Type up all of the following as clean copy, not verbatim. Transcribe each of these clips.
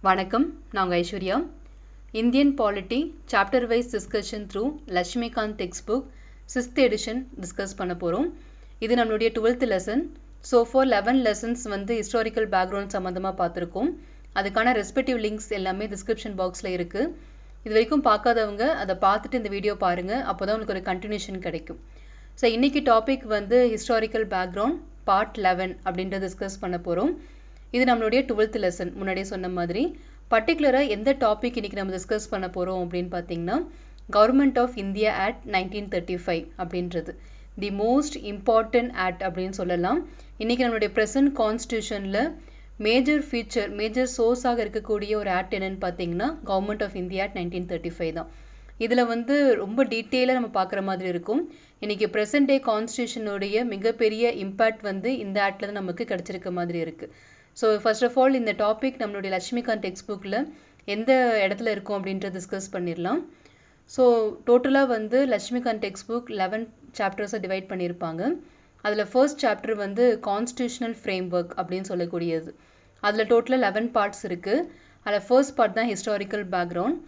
வணக்கம், நான் உங்க Aishwarya. Indian polity chapter wise discussion through Laxmikanth text book 6th edition discuss பண்ண போகிறோம். இது நம்மளுடைய 12th lesson. So for 11 lessons historical background சம்மந்தமாக பார்த்துருக்கோம். அதுக்கான ரெஸ்பெக்டிவ் லிங்க்ஸ் எல்லாமே டிஸ்கிரிப்ஷன் பாக்ஸில் இருக்குது. இது வரைக்கும் பார்க்காதவங்க அதை பார்த்துட்டு இந்த வீடியோ பாருங்கள். அப்போ தான் உங்களுக்கு ஒரு கண்டினியூஷன் கிடைக்கும். ஸோ இன்றைக்கி டாபிக் ஹிஸ்டாரிக்கல் பேக்ரவுண்ட் பார்ட் 11 அப்படின்றத டிஸ்கஸ் பண்ண போகிறோம். இது நம்மளுடைய 12th லெசன். முன்னாடியே சொன்ன மாதிரி பர்டிகுலராக எந்த டாபிக் இன்றைக்கி நம்ம டிஸ்கஸ் பண்ண போகிறோம் அப்படின்னு பார்த்தீங்கன்னா, கவர்மெண்ட் ஆஃப் இந்தியா ஆக்ட் 1935 அப்படின்றது தி மோஸ்ட் இம்பார்ட்டன்ட் ஆக்ட் அப்படின்னு சொல்லலாம். இன்றைக்கி நம்மளுடைய ப்ரெசன்ட் கான்ஸ்டியூஷனில் மேஜர் சோர்ஸாக இருக்கக்கூடிய ஒரு ஆக்ட் என்னென்னு பார்த்தீங்கன்னா கவர்மெண்ட் ஆஃப் இந்தியா ஆக்ட் 1935 தான். இதில் ரொம்ப டீட்டெயிலாக நம்ம பார்க்குற மாதிரி இருக்கும். இன்றைக்கி ப்ரெசன்ட் டே கான்ஸ்டியூஷனுடைய மிகப்பெரிய இம்பேக்ட் இந்த ஆக்டில் தான் நமக்கு கிடச்சிருக்க மாதிரி இருக்குது. ஸோ ஃபர்ஸ்ட் ஆஃப் ஆல் இந்த டாபிக் நம்மளுடைய லட்சுமிகாந்த் டெக்ஸ்ட் புக்கில் எந்த இடத்துல இருக்கும் அப்படின்றத டிஸ்கஸ் பண்ணிடலாம். ஸோ டோட்டலாக லட்சுமிகாந்த் டெக்ஸ்ட் புக் 11 சாப்டர்ஸை டிவைட் பண்ணியிருப்பாங்க. அதில் first chapter constitutional framework அப்படின்னு சொல்லக்கூடியது. அதில் டோட்டலாக 11 பார்ட்ஸ் இருக்குது. அதில் ஃபர்ஸ்ட் பார்ட் தான் ஹிஸ்டாரிக்கல் பேக்ரவுண்ட்.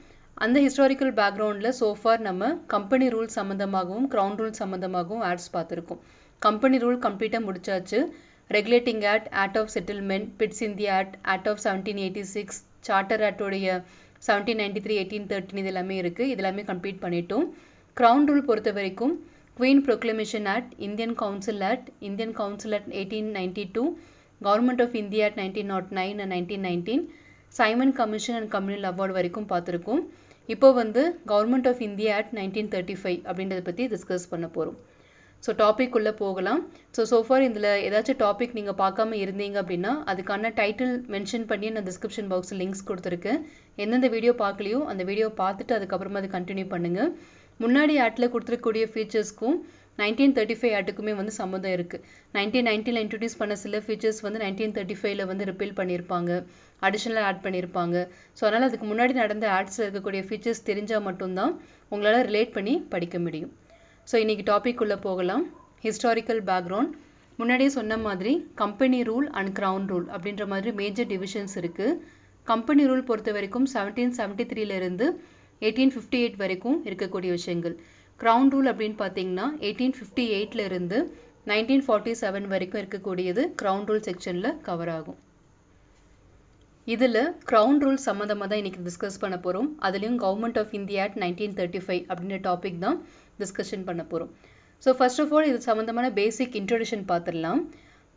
அந்த ஹிஸ்டாரிக்கல் பேக்ரவுண்டில் சோஃபார் நம்ம கம்பெனி ரூல் சம்மந்தமாகவும் க்ரௌன் ரூல் சம்மந்தமாகவும் ஆட்ஸ் பார்த்துருக்கோம். கம்பெனி ரூல் கம்ப்ளீட்டாக முடிச்சாச்சு. Regulating act, act of settlement, Pitt's India act, act of 1786, charter ஆக்டோடைய 1793, 1813 இது எல்லாமே இருக்குது. இது எல்லாமே கம்ப்ளீட் பண்ணிட்டோம். க்ரௌன் ரூல் பொறுத்த வரைக்கும் queen proclamation act, Indian council act 1892, government of India act 1909 and 1919, Simon commission and communal award வரைக்கும் பார்த்துருக்கோம். இப்போ கவர்மெண்ட் ஆஃப் இந்தியா ஆக்ட் 1935 அப்படின்றத பற்றி டிஸ்கஸ் பண்ண போகிறோம். ஸோ டாபிக் உள்ளே போகலாம். ஸோஃபார் இதில் ஏதாச்சும் டாபிக் நீங்கள் பார்க்காம இருந்தீங்க அப்படின்னா அதுக்கான டைட்டில் மென்ஷன் பண்ணி நான் டிஸ்கிரிப்ஷன் பாக்ஸில் லிங்க்ஸ் கொடுத்துருக்கேன். எந்தெந்த வீடியோ பார்க்கலையோ அந்த வீடியோ பார்த்துட்டு அதுக்கப்புறமா அது கண்டினியூ பண்ணுங்கள். முன்னாடி ஆக்டில் கொடுத்துருக்கக்கூடிய ஃபீச்சர்ஸ்க்கும் 1935 ஆக்டுக்குமே சம்மந்தம் இருக்குது. 1990 இன்ட்ரடியூஸ் பண்ண சில ஃபீச்சர்ஸ் 1935 ரிப்பீல் பண்ணியிருப்பாங்க, அடிஷ்னலாக ஆட் பண்ணியிருப்பாங்க. ஸோ அதனால் அதுக்கு முன்னாடி நடந்த ஆக்ட்ஸில் இருக்கக்கூடிய ஃபீச்சர்ஸ் தெரிஞ்சால் மட்டும்தான் உங்களால் ரிலேட் பண்ணி படிக்க முடியும். ஸோ இன்றைக்கி டாபிக் உள்ளே போகலாம். ஹிஸ்டாரிக்கல் பேக்ரவுண்ட் முன்னாடியே சொன்ன மாதிரி company rule and crown rule அப்படின்ற மாதிரி மேஜர் டிவிஷன்ஸ் இருக்குது. கம்பெனி ரூல் பொறுத்த வரைக்கும் 1773 1858 வரைக்கும் இருக்கக்கூடிய விஷயங்கள். க்ரௌன் ரூல் அப்படின்னு பார்த்தீங்கன்னா 1858 1947 வரைக்கும் இருக்கக்கூடியது க்ரௌன் ரூல் செக்ஷனில் கவர் ஆகும். இதில் க்ரௌன் ரூல் சம்மந்தமாக தான் இன்றைக்கி டிஸ்கஸ் பண்ண போகிறோம். அதுலேயும் கவர்மெண்ட் ஆஃப் இந்தியா ஆக்ட் 1935 அப்படின்ற டாபிக் தான் டிஸ்கஷன் பண்ண போகிறோம். ஸோ ஃபர்ஸ்ட் ஆஃப் ஆல் இது சம்மந்தமான பேசிக் இன்ட்ரொடக்ஷன் பார்த்துடலாம்.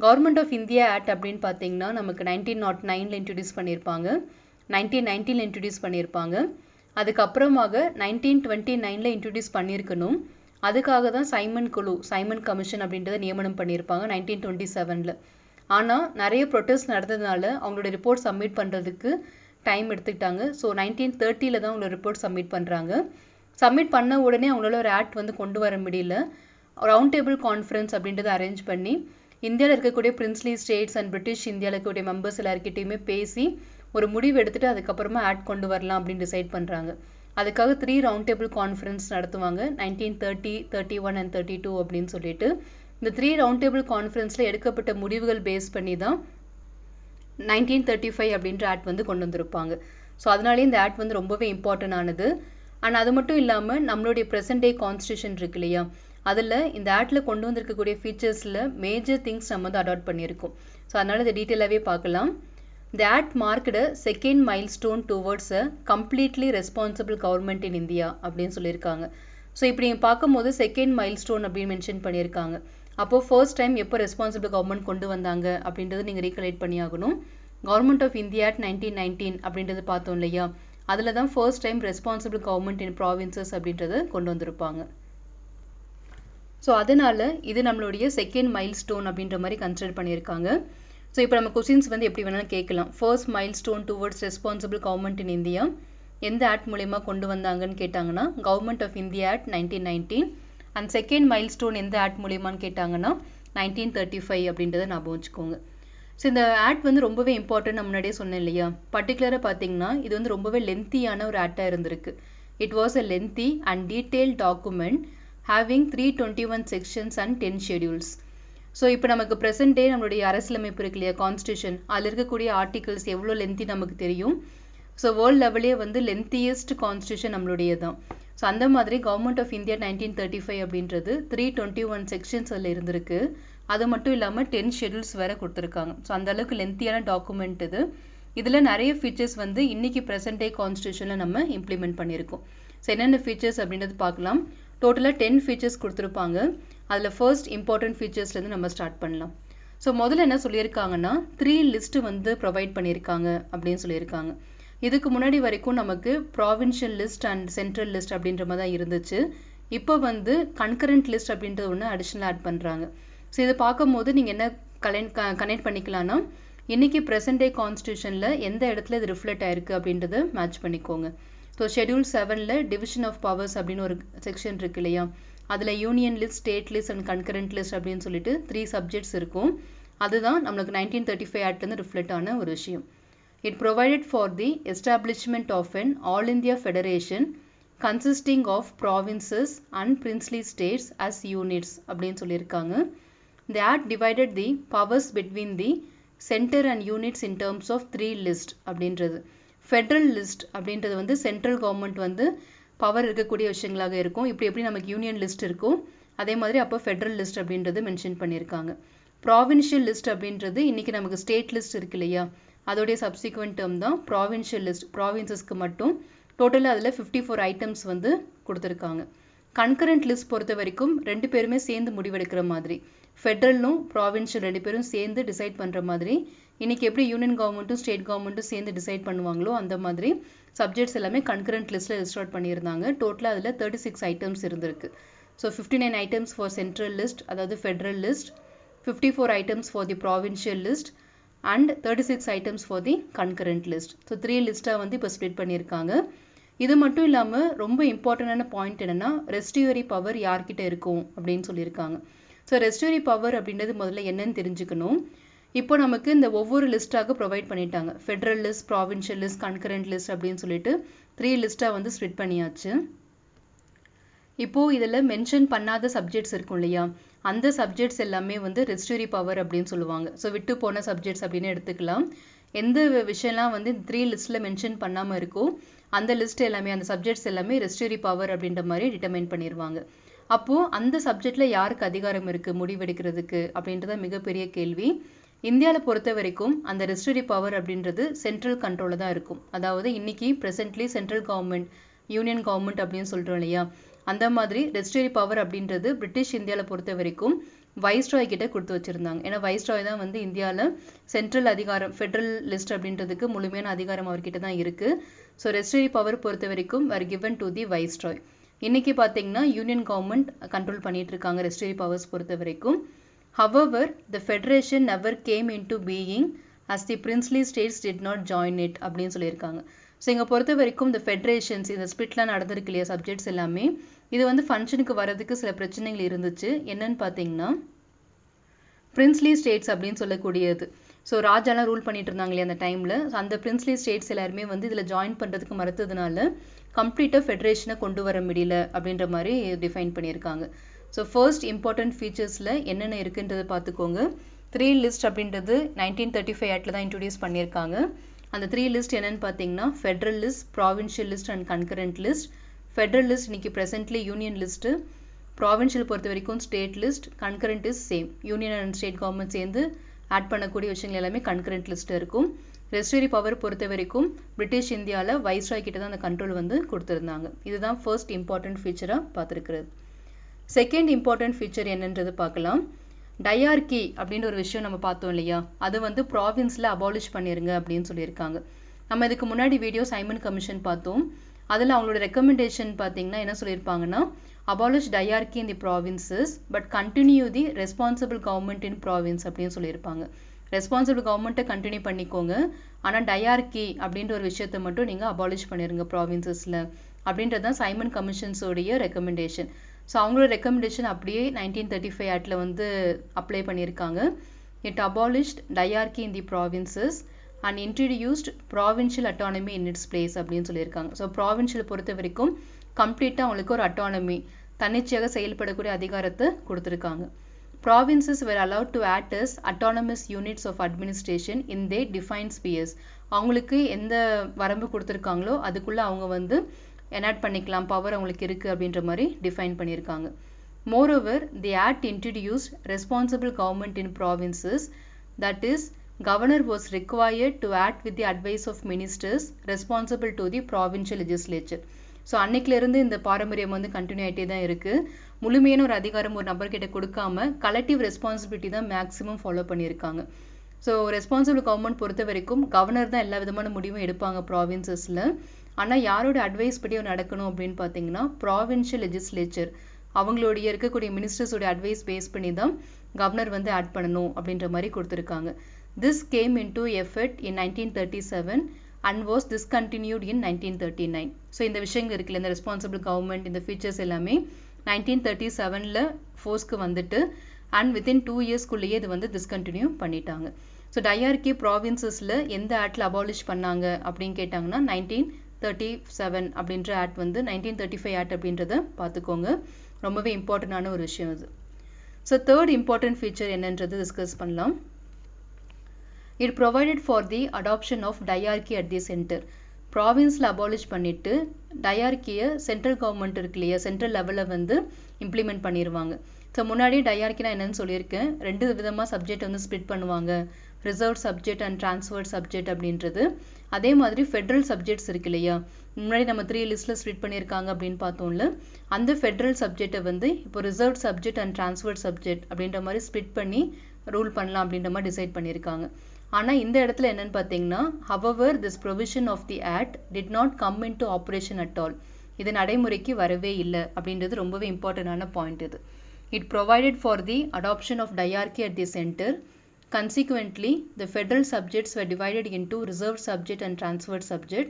கவர்மெண்ட் ஆஃப் இந்தியா ஆக்ட் அப்படின்னு பார்த்தீங்கன்னா நமக்கு 1909 இன்ட்ரடியூஸ் பண்ணியிருப்பாங்க, 1919 இன்ட்ரடியூஸ் பண்ணியிருப்பாங்க. அதுக்கப்புறமாக 1929 இன்ட்ரடியூஸ் பண்ணியிருக்கணும். அதுக்காக தான் சைமன் கமிஷன் அப்படின்றத நியமனம் பண்ணியிருப்பாங்க 1927. ஆனால் நிறைய ப்ரொட்டஸ்ட் நடந்ததுனால அவங்களோட ரிப்போர்ட் சப்மிட் பண்ணுறதுக்கு டைம் எடுத்துக்கிட்டாங்க. ஸோ 1930 தான் அவங்களோட ரிப்போர்ட் சப்மிட் பண்ணுறாங்க. சப்மிட் பண்ண உடனே அவங்களால ஒரு ஆக்ட் கொண்டு வர முடியல. ரவுண்ட் டேபிள் கான்ஃபரன்ஸ் அப்படின்றத அரேஞ்ச் பண்ணி இந்தியாவில் இருக்கக்கூடிய பிரின்ஸ்லி ஸ்டேட்ஸ் அண்ட் பிரிட்டிஷ் இந்தியாவில் இருக்கக்கூடிய மெம்பர்ஸ் எல்லாருக்கிட்டையுமே பேசி ஒரு முடிவு எடுத்துகிட்டு அதுக்கப்புறமா ஆக்ட் கொண்டு வரலாம் அப்படின்னு டிசைட் பண்ணுறாங்க. அதுக்காக 3 ரவுண்ட் டேபிள் கான்ஃபரன்ஸ் நடத்துவாங்க 1930, 31 and 32 அப்படின்னு சொல்லிட்டு. இந்த 3 ரவுண்ட் டேபிள் கான்ஃபரன்ஸில் எடுக்கப்பட்ட முடிவுகள் பேஸ் பண்ணி தான் 1935 அப்படின்ற ஆக்ட் கொண்டு வந்திருப்பாங்க. ஸோ அதனாலே இந்த ஆக்ட் ரொம்பவே இம்பார்ட்டன்ட் ஆனது. அண்ட் அது மட்டும் இல்லாமல் நம்மளுடைய ப்ரெசன்ட் டே கான்ஸ்டியூஷன் இருக்கு இல்லையா, அதில் இந்த ஆக்டில் கொண்டு வந்திருக்கக்கூடிய ஃபீச்சர்ஸில் மேஜர் திங்ஸ் நம்ம அடாப்ட் பண்ணியிருக்கோம். ஸோ அதனால் இதை டீட்டெயிலாகவே பார்க்கலாம். The act marked a second milestone towards a completely responsible government in India அப்படின்னு சொல்லியிருக்காங்க. ஸோ இப்படி பார்க்கும்போது செகண்ட் மைல்ஸ்டோன் அப்படின்னு மென்ஷன் பண்ணியிருக்காங்க. அப்போது ஃபர்ஸ்ட் டைம் எப்போ ரெஸ்பான்சிபிள் கவர்மெண்ட் கொண்டு வந்தாங்க அப்படின்றது நீங்கள் ரீகலேட் பண்ணி ஆகணும். கவர்மெண்ட் ஆஃப் இந்தியா ஆக்ட் 1919 அப்படின்றது பார்த்தோம் இல்லையா, அதில் தான் ஃபர்ஸ்ட் டைம் ரெஸ்பான்சிபிள் கவர்மெண்ட் இன் ப்ராவின்சஸ் அப்படின்றத கொண்டு வந்திருப்பாங்க. ஸோ அதனால் இது நம்மளுடைய செகண்ட் மைல்ஸ்டோன் அப்படின்ற மாதிரி கன்சிடர் பண்ணியிருக்காங்க. ஸோ இப்போ நம்ம கொஸ்டின்ஸ் எப்படி வேணாலும் கேட்கலாம். First milestone towards responsible government in India எந்த ஆக்ட் மூலயமா கொண்டு வந்தாங்கன்னு கேட்டாங்கன்னா government of India act 1919. And second milestone எந்த ஆக்ட் மூலயமான்னு கேட்டாங்கன்னா 1935 அப்படின்றத ஞாபகம் வச்சுக்கோங்க. ஸோ இந்த ஆக்ட் ரொம்பவே இம்பார்ட்டன்ட். நான் முன்னாடியே சொன்னேன் இல்லையா, பர்டிகுலராக பார்த்தீங்கன்னா இது ரொம்பவே லென்த்தியான ஒரு ஆக்டாக இருந்திருக்கு. It was a lengthy and detailed document having 321 sections and 10 schedules. So இப்போ நமக்கு ப்ரெசென்ட் டே நம்மளுடைய அரசியலமைப்பு இருக்கு இல்லையா, கான்ஸ்டியூஷன், அதில் இருக்கக்கூடிய ஆர்டிகல்ஸ் எவ்வளோ லென்த்தி நமக்கு தெரியும். ஸோ வேர்ல்ட் லெவலே வந்து லென்த்தியஸ்ட் கான்ஸ்டியூஷன் நம்மளுடைய தான். ஸோ அந்த மாதிரி கவர்மெண்ட் ஆஃப் இந்தியா 1935 அப்படின்றது 321 செக்ஷன்ஸ் அதில் இருந்திருக்கு. அது மட்டும் இல்லாமல் 10 ஷெடியூல்ஸ் வேற கொடுத்துருக்காங்க. ஸோ அந்த அளவுக்கு லென்த்தியான டாக்குமெண்ட் இது. இதில் நிறைய ஃபீச்சர்ஸ் வந்து இன்னைக்கு ப்ரெசென்ட் டே கான்ஸ்டியூஷனில் நம்ம இம்ப்ளிமெண்ட் பண்ணியிருக்கோம். ஸோ என்னென்ன ஃபீச்சர்ஸ் அப்படின்றது பார்க்கலாம். டோட்டலாக 10 ஃபீச்சர்ஸ் கொடுத்துருப்பாங்க. அதில் ஃபர்ஸ்ட் இம்பார்ட்டன்ட் ஃபீச்சர்ஸ்லேருந்து நம்ம ஸ்டார்ட் பண்ணலாம். ஸோ முதல்ல என்ன சொல்லியிருக்காங்கன்னா 3 லிஸ்ட் வந்து ப்ரொவைட் பண்ணியிருக்காங்க அப்படின்னு சொல்லியிருக்காங்க. இதுக்கு முன்னாடி வரைக்கும் நமக்கு provincial list and central list அப்படின்ற மாதிரி தான் இருந்துச்சு. இப்போ வந்து கன்கரண்ட் லிஸ்ட் அப்படின்றது ஒன்று அடிஷ்னல் ஆட் பண்ணுறாங்க. ஸோ இதை பார்க்கும்போது நீங்கள் என்ன கனெக்ட் பண்ணிக்கலாம்னா இன்னைக்கு ப்ரெசென்ட் டே கான்ஸ்டியூஷனில் எந்த இடத்துல இது ரிஃப்ளெக்ட் ஆயிருக்கு அப்படின்றத மேட்ச் பண்ணிக்கோங்க. ஸோ ஷெடியூல் 7ல் டிவிஷன் ஆஃப் பவர்ஸ் அப்படின்னு ஒரு செக்ஷன் இருக்கு இல்லையா, அதில் union list, state list and concurrent list அப்படின்னு சொல்லிட்டு 3 சப்ஜெக்ட்ஸ் இருக்கும். அதுதான் நம்மளுக்கு 1935 ஆக்ட்லேருந்து ரிஃப்ளெக்ட் ஆன ஒரு விஷயம். It provided for the establishment of an All India Federation consisting of provinces and princely states as units அப்படின்னு சொல்லியிருக்காங்க. The act divided the powers between the center and units in terms of 3 lists அப்படின்றது. Federal list அப்படின்றது வந்து central government வந்து power இருக்கக்கூடிய விஷயங்களாக இருக்கும். இப்படி எப்படி நமக்கு யூனியன் லிஸ்ட் இருக்கும் அதே மாதிரி அப்போ ஃபெட்ரல் லிஸ்ட் அப்படின்றது மென்ஷன் பண்ணியிருக்காங்க. ப்ராவின்ஷியல் லிஸ்ட் அப்படின்றது இன்னைக்கு நமக்கு ஸ்டேட் லிஸ்ட் இருக்கு இல்லையா, அதோடைய சப்சிக்வெண்ட் டேர்ம் தான் ப்ராவின்ஷியல் லிஸ்ட். ப்ராவின்சஸ்க்கு மட்டும் டோட்டலாக அதில் 54 ஐட்டம்ஸ் வந்து கொடுத்துருக்காங்க. கன்கரண்ட் லிஸ்ட் பொறுத்த வரைக்கும் 2 பேருமே சேர்ந்து முடிவெடுக்கிற மாதிரி, ஃபெட்ரலும் ப்ராவின்ஷியல் 2 பேரும் சேர்ந்து டிசைட் பண்ணுற மாதிரி, இன்னைக்கு எப்படி யூனியன் கவர்மெண்ட்டும் ஸ்டேட் கவர்மெண்ட்டும் சேர்ந்து டிசைட் பண்ணுவாங்களோ அந்த மாதிரி சப்ஜெக்ட்ஸ் எல்லாமே கன்கரண்ட் லிஸ்ட்டில் லிஸ்ட் அவுட் பண்ணியிருந்தாங்க. டோட்டலாக அதில் 36 ஐட்டம்ஸ் இருந்திருக்கு. So 59 items for central list அதாவது federal list, 54 items for the provincial list and 36 items for the concurrent list. So 3 லிஸ்ட்டாக வந்து இப்போ ஸ்ப்ளிட் பண்ணியிருக்காங்க. இது மட்டும் இல்லாமல் ரொம்ப இம்பார்ட்டண்டான பாயிண்ட் என்னென்னா ரெஸ்டியூரி பவர் யார்கிட்ட இருக்கும் அப்படின்னு சொல்லியிருக்காங்க. ஸோ ரெஸ்டியூரி பவர் அப்படின்றது முதல்ல என்னன்னு தெரிஞ்சுக்கணும். இப்போ நமக்கு இந்த ஒவ்வொரு லிஸ்ட்டாக ப்ரொவைட் பண்ணிட்டாங்க. Federal list, provincial list, concurrent list அப்படின்னு சொல்லிட்டு 3 லிஸ்ட்டாக வந்து ஸ்ப்ளிட் பண்ணியாச்சு. இப்போது இதில் மென்ஷன் பண்ணாத சப்ஜெக்ட்ஸ் இருக்கும் இல்லையா, அந்த சப்ஜெக்ட்ஸ் எல்லாமே வந்து ரெஸ்டியூரி பவர் அப்படின்னு சொல்லுவாங்க. ஸோ விட்டு போன சப்ஜெக்ட்ஸ் அப்படின்னு எடுத்துக்கலாம். எந்த விஷயம்லாம் வந்து 3 லிஸ்ட்டில் மென்ஷன் பண்ணாமல் இருக்கோ அந்த லிஸ்ட் எல்லாமே, அந்த சப்ஜெக்ட்ஸ் எல்லாமே ரெஸ்டியூரி பவர் அப்படின்ற மாதிரி டிட்டர்மைன் பண்ணிடுவாங்க. அப்போது அந்த சப்ஜெக்டில் யாருக்கு அதிகாரம் இருக்குது முடிவெடுக்கிறதுக்கு அப்படின்றத மிகப்பெரிய கேள்வி. இந்தியாவில் பொறுத்த வரைக்கும் அந்த ரெஸ்டியூரி பவர் அப்படின்றது சென்ட்ரல் கண்ட்ரோலில் தான் இருக்கும். அதாவது இன்னைக்கு presently central government, union government அப்படின்னு சொல்கிறோம் இல்லையா, அந்த மாதிரி ரெஸ்டியூரி பவர் அப்படின்றது பிரிட்டிஷ் இந்தியாவில் பொறுத்த வரைக்கும் வைஸ்ராய் கிட்ட கொடுத்து வச்சுருந்தாங்க. ஏன்னா வைஸ்ராய் தான் வந்து இந்தியாவில் சென்ட்ரல் அதிகாரம், ஃபெட்ரல் லிஸ்ட் அப்படின்றதுக்கு முழுமையான அதிகாரம் அவர்கிட்ட தான் இருக்குது. ஸோ ரெஸ்டியூரி பவர் பொறுத்த வரைக்கும் were given to the viceroy. இன்னைக்கு பார்த்தீங்கன்னா யூனியன் கவர்மெண்ட் கண்ட்ரோல் பண்ணிட்டு இருக்காங்க ரெஸ்டியூரி பவர்ஸ் பொறுத்த வரைக்கும். However, the federation never came into being as the princely states did not join it அப்படின்னு சொல்லியிருக்காங்க. ஸோ இங்கே பொறுத்த வரைக்கும் இந்த ஃபெடரேஷன்ஸ், இந்த ஸ்பிளிட்லாம் நடந்திருக்கு இல்லையா சப்ஜெக்ட்ஸ் எல்லாமே, இது வந்து ஃபங்க்ஷனுக்கு வரதுக்கு சில பிரச்சனைகள் இருந்துச்சு. என்னன்னு பார்த்தீங்கன்னா பிரின்ஸ்லி ஸ்டேட்ஸ் அப்படின்னு சொல்லக்கூடியது. ஸோ ராஜாலாம் ரூல் பண்ணிட்டு இருந்தாங்க இல்லையா அந்த டைமில், அந்த பிரின்ஸ்லி ஸ்டேட்ஸ் எல்லாருமே வந்து இதில் ஜாயின் பண்ணுறதுக்கு மறுத்ததுனால கம்ப்ளீட்டாக ஃபெடரேஷனை கொண்டு வர முடியல அப்படின்ற மாதிரி டிஃபைன் பண்ணியிருக்காங்க. ஸோ ஃபர்ஸ்ட் இம்பார்ட்டன்ட் ஃபீச்சர்ஸில் என்னென்ன இருக்குன்றதை பார்த்துக்கோங்க. 3 லிஸ்ட் அப்படின்றது 1935 ஆக்டில் தான் இன்ட்ரடியூஸ் பண்ணியிருக்காங்க. அந்த 3 லிஸ்ட் என்னென்னு பார்த்தீங்கன்னா Federal list, provincial list and concurrent list. Federal list இன்னைக்கு ப்ரெசென்ட்லி யூனியன் லிஸ்ட்டு, ப்ராவின்ஷியல் பொறுத்த வரைக்கும் state list, concurrent is same, union and state government சேர்ந்து ஆட் பண்ணக்கூடிய விஷயங்கள் எல்லாமே கன்கரண்ட் லிஸ்ட்டில் இருக்கும். ரெஸ்டியூரி பவர் பொறுத்த வரைக்கும் பிரிட்டிஷ் இந்தியாவில் வைஸ்ராய் கிட்ட தான் அந்த கண்ட்ரோல் வந்து கொடுத்துருந்தாங்க. இதுதான் ஃபர்ஸ்ட் இம்பார்ட்டன்ட் ஃபீச்சராக பார்த்துருக்குறது. செகண்ட் இம்பார்ட்டன்ட் ஃபீச்சர் என்னன்றது பார்க்கலாம். டயார்கி அப்படின்ற ஒரு விஷயம் நம்ம பார்த்தோம் இல்லையா, அது வந்து ப்ராவின்ஸில் அபாலிஷ் பண்ணிருங்க அப்படின்னு சொல்லியிருக்காங்க. நம்ம இதுக்கு முன்னாடி வீடியோ சைமன் கமிஷன் பார்த்தோம். அதில் அவங்களோட ரெக்கமெண்டேஷன் பார்த்தீங்கன்னா என்ன சொல்லியிருப்பாங்கன்னா, abolish diarchy in the provinces but continue the responsible government in province அப்படின்னு சொல்லியிருப்பாங்க. ரெஸ்பான்சிபிள் கவர்மெண்ட்டை கண்டினியூ பண்ணிக்கோங்க, ஆனால் டயார்கி அப்படின்ற ஒரு விஷயத்தை மட்டும் நீங்கள் அபாலிஷ் பண்ணிடுங்க ப்ராவின்சஸில் அப்படின்றது தான் சைமன் கமிஷன்ஸோடைய ரெக்கமெண்டேஷன். ஸோ அவங்களோட ரெக்கமெண்டேஷன் அப்படியே 1935 ஆக்டில் வந்து அப்ளை பண்ணியிருக்காங்க. It abolished dyarchy in the provinces and introduced provincial autonomy in it's place அப்படின்னு சொல்லியிருக்காங்க. ஸோ ப்ராவின்ஷியல் பொறுத்த வரைக்கும் கம்ப்ளீட்டாக அவங்களுக்கு ஒரு அட்டானமி, தன்னிச்சையாக செயல்படக்கூடிய அதிகாரத்தை கொடுத்துருக்காங்க. Provinces were allowed to act as autonomous units of administration in their defined spheres. அவங்களுக்கு எந்த வரம்பு கொடுத்துருக்காங்களோ அதுக்குள்ளே அவங்க வந்து எனாக்ட் பண்ணிக்கலாம், பவர் அவங்களுக்கு இருக்குது அப்படின்ற மாதிரி டிஃபைன் பண்ணியிருக்காங்க. Moreover, the Act introduced responsible government in provinces, that is, governor was required to act with the advice of ministers responsible to the provincial legislature. So அன்னைக்கிலேருந்து இந்த பாரம்பரியம் வந்து கண்டினியூ ஆகிட்டே தான் இருக்குது. முழுமையான ஒரு அதிகாரம் ஒரு நபர்கிட்ட கொடுக்காம கலெக்டிவ் ரெஸ்பான்சிபிலிட்டி தான் மேக்ஸிமம் ஃபாலோ பண்ணியிருக்காங்க. ஸோ ரெஸ்பான்சிபிள் கவர்மெண்ட் பொறுத்த வரைக்கும் கவர்னர் தான் எல்லா விதமான முடிவும் எடுப்பாங்க ப்ராவின்சஸில். ஆனால் யாரோட அட்வைஸ் படி நடக்கணும் அப்படின்னு பார்த்தீங்கன்னா ப்ராவின்ஷியல் லெஜிஸ்லேச்சர் அவங்களுடைய இருக்கக்கூடிய மினிஸ்டர்ஸோட அட்வைஸ் பேஸ் பண்ணி தான் கவர்னர் வந்து ஆட் பண்ணணும் அப்படின்ற மாதிரி கொடுத்துருக்காங்க. This game into effect in 1937 and was discontinued in 1939. So இந்த விஷயங்கள் இருக்குல்ல, இந்த ரெஸ்பான்சிபிள் கவர்மெண்ட் இந்த ஃபீச்சர்ஸ் எல்லாமே 1937 ஃபோர்ஸ்க்கு வந்துட்டு அண்ட் வித்தின் 2 இயர்ஸ்க்குள்ளேயே இது வந்து டிஸ்கண்டினியூ பண்ணிட்டாங்க. ஸோ டயார்கி ப்ராவின்சஸில் எந்த ஆக்டில் அபாலிஷ் பண்ணாங்க அப்படின்னு கேட்டாங்கன்னா 1937 அப்படின்ற ஆக்ட் வந்து 1935 ஆக்ட் அப்படின்றத பார்த்துக்கோங்க. ரொம்பவே இம்பார்ட்டண்டான ஒரு விஷயம் அது. ஸோ தேர்ட் இம்பார்ட்டன்ட் ஃபீச்சர் என்னன்றது டிஸ்கஸ் பண்ணலாம். It provided for the adoption of dyarchy at the centre. ப்ராவின்ஸில் அபாலிஷ் பண்ணிவிட்டு டயார்கியை சென்ட்ரல் கவர்மெண்ட் இருக்கு இல்லையா, சென்ட்ரல் லெவலில் வந்து இம்ப்ளிமெண்ட் பண்ணிடுவாங்க. ஸோ முன்னாடியே டயார்கினா என்னன்னு சொல்லியிருக்கேன், 2 விதமாக சப்ஜெக்ட் வந்து ஸ்ப்ளிட் பண்ணுவாங்க, reserve subject and transferred subject அப்படின்றது. அதே மாதிரி ஃபெட்ரல் சப்ஜெக்ட்ஸ் இருக்கு இல்லையா, முன்னாடி நம்ம 3 லிஸ்ட்டில் ஸ்ப்ளிட் பண்ணியிருக்காங்க அப்படின்னு பார்த்தோம்ல, அந்த ஃபெட்ரல் சப்ஜெக்டை வந்து இப்போ reserve subject and transferred subject அப்படின்ற மாதிரி ஸ்ப்ளிட் பண்ணி ரூல் பண்ணலாம் அப்படின்ற மாதிரி டிசைட் பண்ணியிருக்காங்க. ஆனால் இந்த இடத்துல என்னன்னு பார்த்தீங்கன்னா, however this provision of the act did not come into operation at all. இது நடைமுறைக்கு வரவே இல்லை அப்படின்றது ரொம்பவே இம்பார்ட்டண்டான பாயிண்ட் இது. It provided for the adoption of diarchy at the center. Consequently, the federal subjects were divided into reserved subject and transferred subject.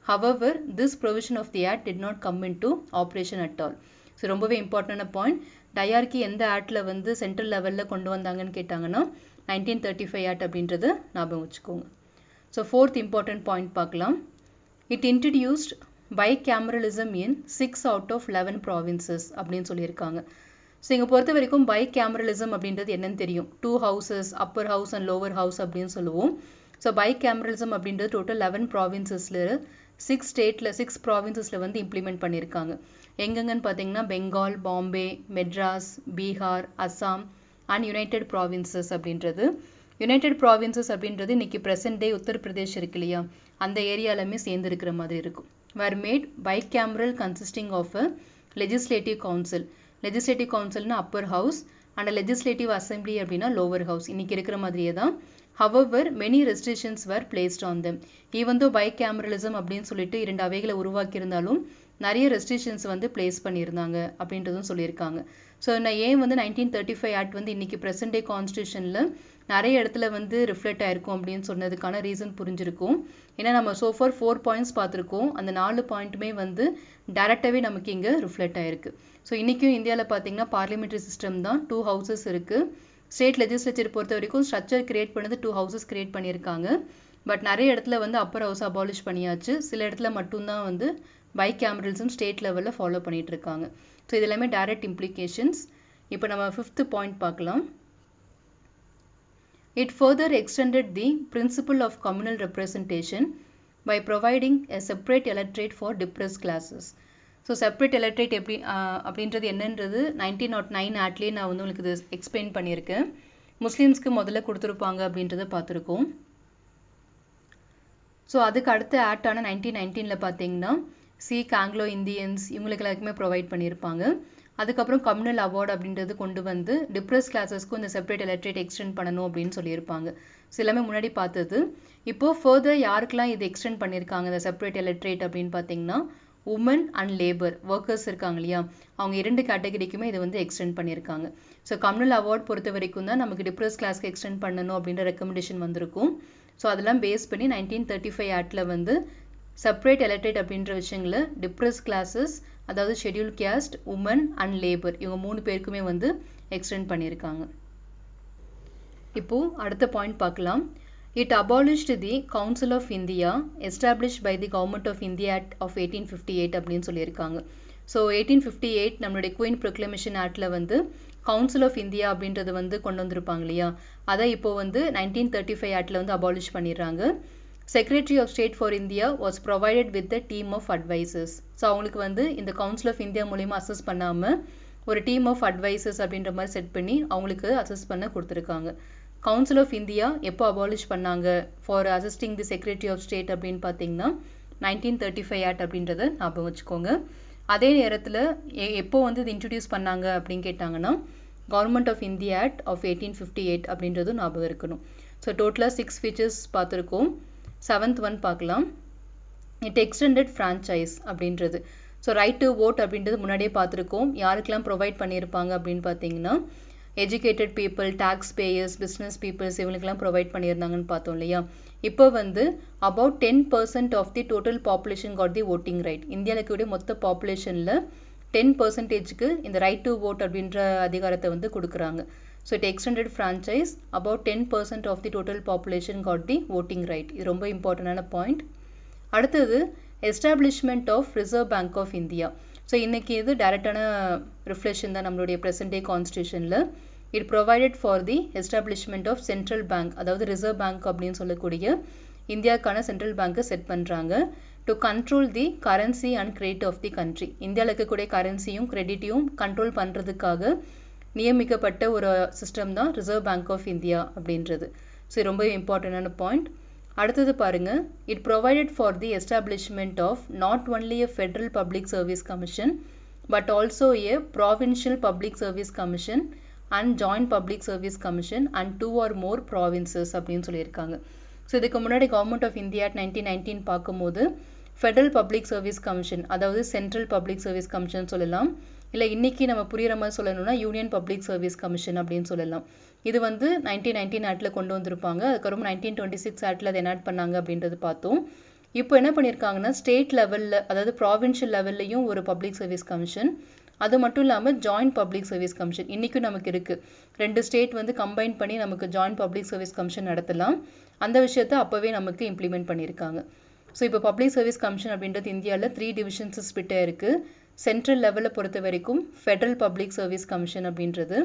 However, this provision of the act did not come into operation at all. So ரொம்பவே இம்பார்ட்டண்டான point. Dyarchy எந்த ஆக்டில் வந்து central லெவலில் கொண்டு வந்தாங்கன்னு கேட்டாங்கன்னா 1935 act அப்படின்றது ஞாபகம் வச்சுக்கோங்க. ஸோ ஃபோர்த் இம்பார்ட்டன்ட் பாயிண்ட் பார்க்கலாம். It introduced bicameralism in 6 out of 11 provinces அப்படின்னு சொல்லியிருக்காங்க. ஸோ இங்கே பொறுத்த வரைக்கும் பைகேமரலிசம் அப்படின்றது என்னன்னு தெரியும், 2 houses, Appar house and lower house அப்படின்னு சொல்லுவோம். ஸோ பைகேமரலிசம் அப்படின்றது டோட்டல் 11 ப்ராவின்சஸில் 6 ஸ்டேட்டில் 6 ப்ராவின்சஸில் வந்து இம்ப்ளிமெண்ட் பண்ணியிருக்காங்க. எங்கெங்கன்னு பார்த்தீங்கன்னா Bengal, Bombay, Madras, Bihar, Assam and United provinces அப்படின்றது. யுனைடெட் ப்ராவின்சஸ் அப்படின்றது இன்னைக்கு ப்ரெசன்ட் டே உத்தரப்பிரதேஷ் இருக்கு இல்லையா, அந்த ஏரியாலுமே சேர்ந்து இருக்கிற மாதிரி இருக்கும். were made bicameral consisting of a legislative council. legislative councilனா upper house and legislative assembly அப்படின்னா லோவர் ஹவுஸ், இன்னைக்கு இருக்கிற மாதிரியே தான். however many restrictions were placed on them. even though bicameralism அப்படின்னு சொல்லிட்டு 2 அவைகளை உருவாக்கியிருந்தாலும் நிறைய ரெஸ்ட்ரிக்ஷன்ஸ் வந்து பிளேஸ் பண்ணியிருந்தாங்க அப்படின்றதும் சொல்லியிருக்காங்க. ஸோ நான் ஏன் வந்து 1935 ஆக்ட் வந்து இன்னைக்கு ப்ரெசன்ட் டே கான்ஸ்டியூஷனில் நிறைய இடத்துல வந்து ரிஃப்ளெக்ட் ஆயிருக்கும் அப்படின்னு சொன்னதுக்கான ரீசன் புரிஞ்சிருக்கும். ஏன்னா நம்ம சோஃபார் 4 பாயிண்ட்ஸ் பார்த்துருக்கோம், அந்த 4 பாயிண்ட்டுமே வந்து டேரெக்டாகவே நமக்கு இங்கே ரிஃப்ளெக்ட் ஆயிருக்கு. ஸோ இன்றைக்கும் இந்தியாவில் பார்த்தீங்கன்னா பார்லிமெண்ட்ரி சிஸ்டம் தான், 2 ஹவுசஸ் இருக்குது. ஸ்டேட் லெஜிஸ்லேச்சர் பொறுத்த வரைக்கும் ஸ்ட்ரக்சர் கிரியேட் பண்ணது 2 ஹவுசஸ் கிரியேட் பண்ணியிருக்காங்க. பட் நிறைய இடத்துல வந்து அப்பர் ஹவுஸ் அபாலிஷ் பண்ணியாச்சு, சில இடத்துல மட்டும்தான் வந்து பைகேமரலிசம் ஸ்டேட் லெவலில் ஃபாலோ பண்ணிட்டு இருக்காங்க. ஸோ இது எல்லாமே டைரக்ட் இம்ப்ளிகேஷன்ஸ். இப்போ நம்ம 5th பாயிண்ட் பார்க்கலாம். It further extended the principle of communal representation by providing a separate electorate for depressed classes. So separate electorate எப்படி அப்படின்றது என்னன்றது 1909 ஆக்ட்லேயே நான் வந்து உங்களுக்கு இது எக்ஸ்பிளைன் பண்ணியிருக்கேன். முஸ்லீம்ஸ்க்கு முதல்ல கொடுத்துருப்பாங்க அப்படின்றத பார்த்துருக்கோம். ஸோ அதுக்கு அடுத்த ஆக்டான 1919 பார்த்தீங்கன்னா சீக், ஆங்கிலோ இந்தியன்ஸ் இவங்களுக்கு எல்லாருக்குமே ப்ரொவைட் பண்ணியிருப்பாங்க. அதுக்கப்புறம் கம்யூனல் அவார்டு அப்படின்றது கொண்டு வந்து டிப்ரெஸ் கிளாஸஸ்க்கும் இந்த செப்பரேட் எலக்ட்ரேட் எக்ஸ்டெண்ட் பண்ணணும் அப்படின்னு சொல்லியிருப்பாங்க. ஸோ எல்லாமே முன்னாடி பார்த்தது. இப்போது ஃபர்தர் யாருக்கெல்லாம் இது எக்ஸ்டெண்ட் பண்ணியிருக்காங்க இந்த செப்பரேட் எலக்ட்ரேட் அப்படின்னு பார்த்தீங்கன்னா உமன் அண்ட் லேபர் ஒர்க்கர்ஸ் இருக்காங்க இல்லையா, அவங்க 2 கேட்டகரிக்குமே இதை வந்து எக்ஸ்டெண்ட் பண்ணியிருக்காங்க. ஸோ கம்யூனல் அவார்ட் பொறுத்த வரைக்கும் தான் நமக்கு டிப்ரெஸ் கிளாஸ்க்கு எக்ஸ்டெண்ட் பண்ணணும் அப்படின்ற ரெக்கமெண்டேஷன் வந்திருக்கும். ஸோ அதெல்லாம் பேஸ் பண்ணி 1935 ஆக்டில் வந்து செப்பரேட் எலக்ட்ரேட் அப்படின்ற விஷயங்களை டிப்ரெஸ் கிளாஸஸ், அதாவது scheduled caste, women and labour இவங்க 3 பேருக்குமே வந்து எக்ஸ்டெண்ட் பண்ணியிருக்காங்க. இப்போது அடுத்த பாயிண்ட் பார்க்கலாம். It abolished the Council of India established by the Government of India Act of 1858 அப்படின்னு சொல்லியிருக்காங்க. ஸோ 1858 நம்மளுடைய குயின் ப்ரொக்ளமேஷன் ஆக்டில் வந்து கவுன்சில் ஆஃப் இந்தியா அப்படின்றது வந்து கொண்டு வந்திருப்பாங்க இல்லையா, அதை இப்போ வந்து 1935 ஆக்டில் வந்து அபாலிஷ் பண்ணிடுறாங்க. Secretary of State for India was provided with a team of advisors. So அவங்களுக்கு வந்து இந்த கவுன்சில் ஆஃப் இந்தியா மூலிமா அசஸ் பண்ணாமல் ஒரு டீம் ஆஃப் அட்வைசர்ஸ் அப்படின்ற மாதிரி செட் பண்ணி அவங்களுக்கு அசஸ் பண்ண கொடுத்துருக்காங்க. கவுன்சில் ஆஃப் இந்தியா எப்போ அபாலிஷ் பண்ணாங்க for assisting the secretary of state அப்படின்னு பார்த்தீங்கன்னா 1935 ஆக்ட் அப்படின்றத ஞாபகம் வச்சுக்கோங்க. அதே நேரத்தில் எப்போ வந்து இது இன்ட்ரடியூஸ் பண்ணாங்க அப்படின்னு கேட்டாங்கன்னா government of India act of 1858 அப்படின்றதும் ஞாபகம் இருக்கணும். ஸோ டோட்டலாக 6 ஃபீச்சர்ஸ் பார்த்துருக்கோம். 7th ஒன் பார்க்கலாம். இட் எக்ஸ்டெண்டட் ஃப்ரான்ச்சைஸ் அப்படின்றது. ஸோ ரைட் டு ஓட் அப்படின்றது முன்னாடியே பார்த்துருக்கோம். யாருக்கெல்லாம் ப்ரொவைட் பண்ணியிருப்பாங்க அப்படின்னு பார்த்தீங்கன்னா educated people, taxpayers, business peoples இவங்களுக்கெல்லாம் ப்ரொவைட் பண்ணியிருந்தாங்கன்னு பார்த்தோம் இல்லையா. இப்போ வந்து about 10% of the total population got the voting right. இந்தியாவில் இருக்கக்கூடிய மொத்த பாப்புலேஷனில் 10%க்கு இந்த ரைட் டு ஓட் அப்படின்ற அதிகாரத்தை வந்து கொடுக்குறாங்க. So it extended franchise about 10% of the total population got the voting right. இது ரொம்ப இம்பார்ட்டண்டான பாயிண்ட். அடுத்தது establishment of reserve bank of India. So இன்றைக்கி இது டைரக்டான ரிஃப்ளெக்ஷன் தான் நம்மளுடைய ப்ரெசன்ட் டே கான்ஸ்டியூஷனில். It provided for the establishment of central bank, அதாவது ரிசர்வ் பேங்க் அப்படின்னு சொல்லக்கூடிய இந்தியாவுக்கான சென்ட்ரல் பேங்க்கை செட் பண்ணுறாங்க to control the currency and credit of the country. இந்தியாவில் இருக்கக்கூடிய கரன்சியும் கிரெடிட்டையும் கண்ட்ரோல் பண்ணுறதுக்காக நியமிக்கப்பட்ட ஒரு சிஸ்டம் தான் ரிசர்வ் பேங்க் ஆஃப் இந்தியா அப்படின்றது. ஸோ ரொம்ப இம்பார்ட்டண்டான பாயிண்ட். அடுத்தது பாருங்க, it provided for the establishment of not only a federal public service commission but also a provincial public service commission and joint public service commission and 2 or more provinces அப்படின்னு சொல்லியிருக்காங்க. So இதுக்கு முன்னாடி government of India 1919 பார்க்கும்போது federal public service commission, அதாவது central public service commission சொல்லலாம், இல்லை இன்றைக்கி நம்ம புரிகிற மாதிரி சொல்லணும்னா யூனியன் பப்ளிக் சர்வீஸ் கமிஷன் அப்படின்னு சொல்லலாம். இது வந்து 1919 ஆக்டில் கொண்டு வந்திருப்பாங்க. அதுக்கப்புறம் 1926 ஆக்டில் அதை எனாக்ட் பண்ணாங்க அப்படின்றது பார்த்தோம். இப்போ என்ன பண்ணியிருக்காங்கன்னா ஸ்டேட் லெவலில், அதாவது ப்ராவின்ஷியல் லெவல்லையும் ஒரு பப்ளிக் சர்வீஸ் கமிஷன், அது மட்டும் இல்லாமல் ஜாயிண்ட் பப்ளிக் சர்வீஸ் கமிஷன் இன்றைக்கும் நமக்கு இருக்குது. 2 ஸ்டேட் வந்து கம்பைன் பண்ணி நமக்கு ஜாயிண்ட் பப்ளிக் சர்வீஸ் கமிஷன் நடத்தலாம். அந்த விஷயத்தை அப்போவே நமக்கு இம்ப்ளிமெண்ட் பண்ணியிருக்காங்க. ஸோ இப்போ பப்ளிக் சர்வீஸ் கமிஷன் அப்படின்றது இந்தியாவில் 3 டிவிஷன்ஸ் ஸ்பிட்டாக இருக்குது. சென்ட்ரல் லெவலில் பொறுத்த வரைக்கும் ஃபெடரல் பப்ளிக் சர்வீஸ் கமிஷன் அப்படின்றது,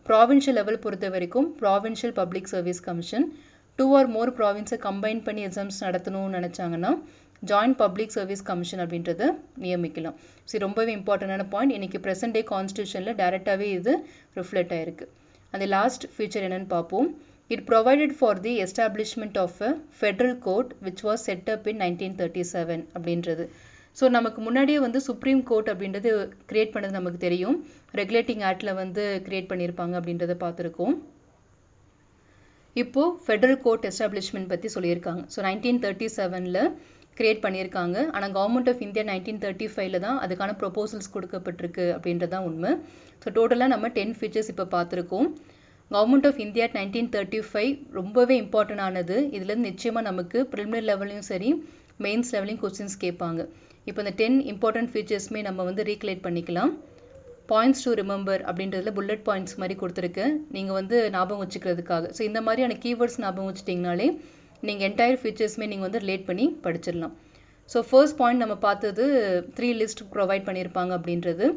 ப்ராவின்ஷியல் லெவல் பொறுத்த வரைக்கும் provincial public service commission, 2 or more ப்ராவின்ஸை கம்பைன் பண்ணி எக்ஸாம்ஸ் நடத்தணும்னு நினச்சாங்கன்னா ஜாயிண்ட் பப்ளிக் சர்வீஸ் கமிஷன் அப்படின்றத நியமிக்கலாம். ஸோ ரொம்பவே இம்பார்ட்டண்டான பாயிண்ட். இன்றைக்கி ப்ரெசன்ட் டே கான்ஸ்டியூஷனில் டைரெக்டாகவே இது ரிஃப்ளெக்ட் ஆகிருக்கு. அந்த லாஸ்ட் ஃபீச்சர் என்னென்னு பார்ப்போம். It provided for the establishment of a federal court which was set up in 1937 அப்படின்றது. ஸோ நமக்கு முன்னாடியே வந்து சுப்ரீம் கோர்ட் அப்படின்றது கிரியேட் பண்ணது நமக்கு தெரியும். ரெகுலேட்டிங் ஆக்டில் வந்து கிரியேட் பண்ணியிருப்பாங்க அப்படின்றத பார்த்துருக்கோம். இப்போது ஃபெடரல் கோர்ட் எஸ்டாப்ளிஷ்மெண்ட் பற்றி சொல்லியிருக்காங்க. ஸோ 1937 கிரியேட் பண்ணியிருக்காங்க. ஆனால் கவர்மெண்ட் ஆஃப் இந்தியா 1935 தான் அதுக்கான ப்ரொபோசல்ஸ் கொடுக்கப்பட்டிருக்கு அப்படின்றதான் உண்மை. ஸோ டோட்டலாக நம்ம 10 ஃபீச்சர்ஸ் இப்போ பார்த்துருக்கோம். கவர்மெண்ட் ஆஃப் இந்தியா 1935 ரொம்பவே இம்பார்ட்டன்ட் ஆனது. இதுலேருந்து நிச்சயமாக நமக்கு ப்ரிலிமினரி லெவலையும் சரி மெயின்ஸ் லெவலையும் கொஸ்டின்ஸ் கேட்பாங்க. இப்போ இந்த 10 இம்பார்ட்டன்ட் ஃபீச்சர்ஸுமே நம்ம வந்து ரீக்லேட் பண்ணிக்கலாம். பாயிண்ட்ஸ் டு ரிமெம்பர் அப்படின்றதுல புல்லட் பாயிண்ட்ஸ் மாதிரி கொடுத்துருக்கு, நீங்கள் வந்து ஞாபகம் வச்சுக்கிறதுக்காக. ஸோ இந்த மாதிரியான கீவேர்ட்ஸ் ஞாபகம் வச்சுட்டிங்கனாலே நீங்கள் என்டையர் ஃபீச்சர்ஸுமே நீங்கள் வந்து ரிலேட் பண்ணி படிச்சிடலாம். ஸோ ஃபர்ஸ்ட் பாயிண்ட் நம்ம பார்த்தது 3 லிஸ்ட் ப்ரொவைட் பண்ணியிருப்பாங்க அப்படின்றது.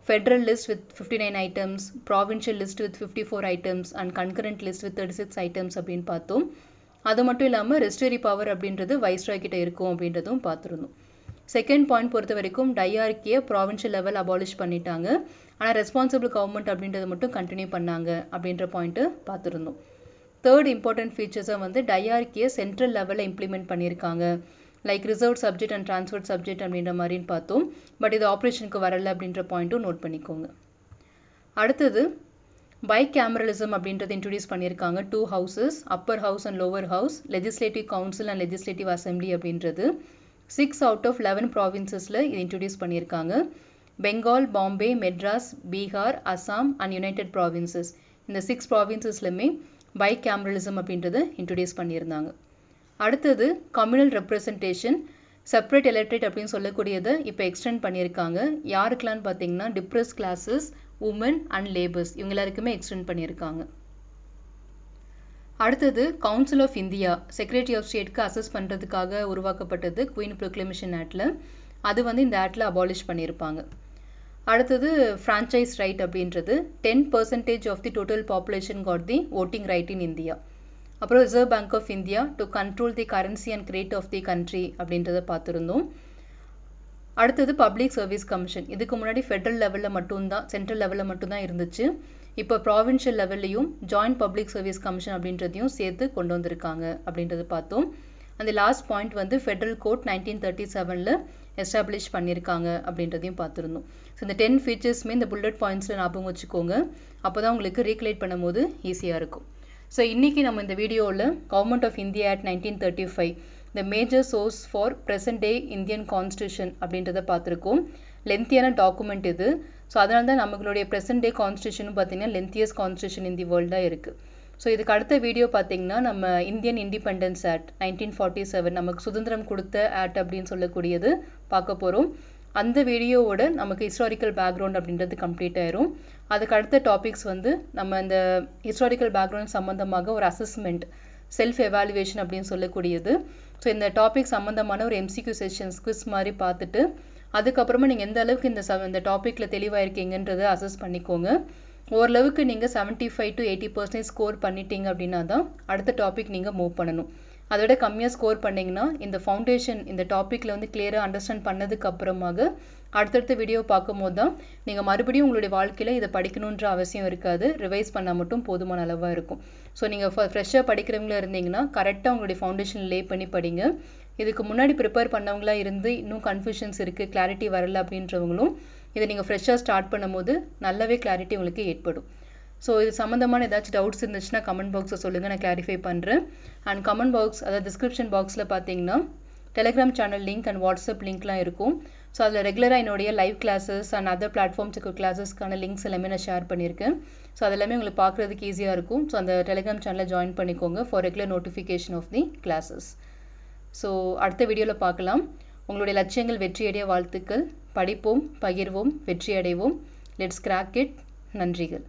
Federal list with 59 items, provincial list with 54 items and concurrent list with 36 items அப்படின்னு பார்த்தோம். அது மட்டும் இல்லாமல் ரெஸ்டரி பவர் அப்படின்றது வைஸ்ராய் கிட்ட இருக்கும் அப்படின்றதும் பார்த்துருந்தோம். செகண்ட் பாயிண்ட் பொறுத்த வரைக்கும் டையார்கியை ப்ராவின்ஷியல் லெவல் அபாலிஷ் பண்ணிட்டாங்க, ஆனால் ரெஸ்பான்சிபிள் கவர்மெண்ட் அப்படின்றத மட்டும் கண்டினியூ பண்ணாங்க அப்படின்ற பாயிண்ட்டு பார்த்துருந்தோம். தேர்ட் இம்பார்ட்டன்ட் ஃபீச்சர்ஸை வந்து டையார்கியை சென்ட்ரல் லெவலில் இம்ப்ளிமெண்ட் பண்ணியிருக்காங்க, like reserve subject and transfer subject அப்படின்ற மாதிரின்னு பார்த்தோம். பட் இது ஆப்ரேஷனுக்கு வரலை அப்படின்ற பாயிண்ட்டும் நோட் பண்ணிக்கோங்க. அடுத்தது பை கேமரலிசம் அப்படின்றது இன்ட்ரடியூஸ் பண்ணியிருக்காங்க. 2 houses, Appar house and lower house, legislative council and legislative assembly அப்படின்றது 6 out of 11 ப்ராவின்சஸில் இது இன்ட்ரடியூஸ் பண்ணியிருக்காங்க. Bengal, Bombay, Madras, Bihar, Assam and United provinces, இந்த 6 ப்ராவின்சஸ்லையுமே பை கேமரலிசம் அப்படின்றத இன்ட்ரடியூஸ் பண்ணியிருந்தாங்க. அடுத்தது கம்யூனல் ரெப்ரசன்டேஷன், செப்பரேட் எலக்ட்ரேட் அப்படின்னு சொல்லக்கூடியதை இப்போ எக்ஸ்டெண்ட் பண்ணியிருக்காங்க. யாருக்கெல்லாம்னு பார்த்தீங்கன்னா depressed classes, women and labours, இவங்க எல்லாருக்குமே எக்ஸ்டெண்ட் பண்ணியிருக்காங்க. அடுத்தது council of India secretary of ஸ்டேட்க்கு அசஸ் பண்ணுறதுக்காக உருவாக்கப்பட்டது குயின் ப்ரொக்ளமேஷன் ஆக்டில். அது வந்து இந்த ஆக்டில் அபாலிஷ் பண்ணியிருப்பாங்க. அடுத்தது ஃப்ரான்ச்சைஸ் ரைட் அப்படின்றது 10% of the total population got the voting right in India. அப்புறம் reserve bank of India to control the currency and credit of the country அப்படின்றத பார்த்துருந்தோம். அடுத்தது பப்ளிக் சர்வீஸ் கமிஷன். இதுக்கு முன்னாடி ஃபெடரல் லெவலில் மட்டும்தான், சென்ட்ரல் லெவலில் மட்டும்தான் இருந்துச்சு. இப்போ ப்ராவின்ஷியல் லெவல்லையும் ஜாயிண்ட் பப்ளிக் சர்வீஸ் கமிஷன் அப்படின்றதையும் சேர்த்து கொண்டு வந்திருக்காங்க அப்படின்றத பார்த்தோம். அந்த லாஸ்ட் பாயிண்ட் வந்து ஃபெடரல் கோர்ட் 1937 எஸ்டாப்ளிஷ் பண்ணியிருக்காங்க அப்படின்றதையும் பார்த்துருந்தோம். ஸோ இந்த 10 ஃபீச்சர்ஸுமே இந்த புல்லட் பாயிண்ட்ஸில் ஞாபகம் வச்சுக்கோங்க. அப்போ தான் உங்களுக்கு ரீகலேட் பண்ணும்போது ஈஸியாக இருக்கும். ஸோ இன்றைக்கி நம்ம இந்த வீடியோவில் government of India act 1935 the major source for present day Indian constitution அப்படின்றத பார்த்துருக்கோம். லென்த்தியான டாக்குமெண்ட் இது. ஸோ அதனால தான் நம்மளுடைய ப்ரெசென்ட் டே கான்ஸ்டியூஷன் பார்த்தீங்கன்னா லென்த்தியஸ்ட் கான்ஸ்டியூஷன் இன் தி வேர்ல்டாக இருக்குது. ஸோ இதுக்கு அடுத்த வீடியோ பார்த்தீங்கன்னா நம்ம இந்தியன் இண்டிபெண்டன்ஸ் ஆக்ட் 1947 நமக்கு சுதந்திரம் கொடுத்த ஆக்ட் அப்படின்னு சொல்லக்கூடியது பார்க்க போகிறோம். அந்த வீடியோவோட நமக்கு ஹிஸ்டாரிக்கல் பேக்ரவுண்ட் அப்படின்றது கம்ப்ளீட் ஆயிரும். அதுக்கு அடுத்த டாபிக்ஸ் வந்து நம்ம இந்த ஹிஸ்டாரிக்கல் பேக்ரவுண்ட் சம்மந்தமாக ஒரு அசஸ்மெண்ட், செல்ஃப் எவாலுவேஷன் அப்படின்னு சொல்லக்கூடியது. ஸோ இந்த டாபிக் சம்மந்தமான ஒரு எம்சிக்யூ செஷன்ஸ் குவிஸ் மாதிரி பார்த்துட்டு அதுக்கப்புறமா நீங்கள் எந்த அளவுக்கு இந்த டாப்பிக்கில் தெளிவாக இருக்கீங்கன்றதை அசஸ் பண்ணிக்கோங்க. ஓரளவுக்கு நீங்கள் 75 to 80% ஸ்கோர் பண்ணிட்டீங்க அப்படின்னா தான் அடுத்த டாபிக் நீங்கள் மூவ் பண்ணணும். அதோட கம்மியாக ஸ்கோர் பண்ணிங்கன்னா இந்த ஃபவுண்டேஷன் இந்த டாப்பிக்கில் வந்து கிளியராக அண்டர்ஸ்டாண்ட் பண்ணதுக்கு அப்புறமாக அடுத்தடுத்த வீடியோ பார்க்கும்போது தான் நீங்கள் மறுபடியும் உங்களுடைய வாழ்க்கையில் இதை படிக்கணுன்ற அவசியம் இருக்காது. ரிவைஸ் பண்ணால் மட்டும் போதுமான அளவாக இருக்கும். ஸோ நீங்கள் ஃப்ரெஷ்ஷாக படிக்கிறவங்களா இருந்தீங்கன்னா கரெக்டாக உங்களுடைய ஃபவுண்டேஷன் லே பண்ணி படிங்க. இதுக்கு முன்னாடி ப்ரிப்பேர் பண்ணவங்களா இருந்து இன்னும் கன்ஃபியூஷன்ஸ் இருக்குது, கிளாரிட்டி வரல அப்படின்றவங்களும் இதை நீங்கள் ஃப்ரெஷ்ஷாக ஸ்டார்ட் பண்ணும்போது நல்லாவே கிளாரிட்டி உங்களுக்கு ஏற்படும். ஸோ இது சம்மந்தமான ஏதாச்சும் டவுட்ஸ் இருந்துச்சுன்னா கமெண்ட் பாக்ஸை சொல்லுங்கள், நான் கிளாரிஃபை பண்ணுறேன். அண்ட் கமெண்ட் பாக்ஸ் அதாவது டிஸ்கிரிப்ஷன் பாக்ஸில் பார்த்தீங்கன்னா Telegram channel link and WhatsApp லிங்க்லாம் இருக்கும். ஸோ அதில் ரெகுலராக என்னுடைய லைவ் கிளாஸஸ் அண்ட் அதர் பிளாட்ஃபார்ம்ஸுக்கு கிளாஸஸ்க்கான லிங்க்ஸ் எல்லாமே நான் ஷேர் பண்ணியிருக்கேன். ஸோ அதெல்லாமே உங்களுக்கு பார்க்குறதுக்கு ஈஸியாக இருக்கும். ஸோ அந்த டெலிகிராம் சேனலை ஜாயின் பண்ணிக்கோங்க for regular notification of the classes. So அடுத்த வீடியோவில் பார்க்கலாம். உங்களுடைய லட்சியங்கள் வெற்றியடைய வாழ்த்துக்கள். படிப்போம், பகிர்வோம், வெற்றி அடைவோம். Let's crack it. நன்றிகள்.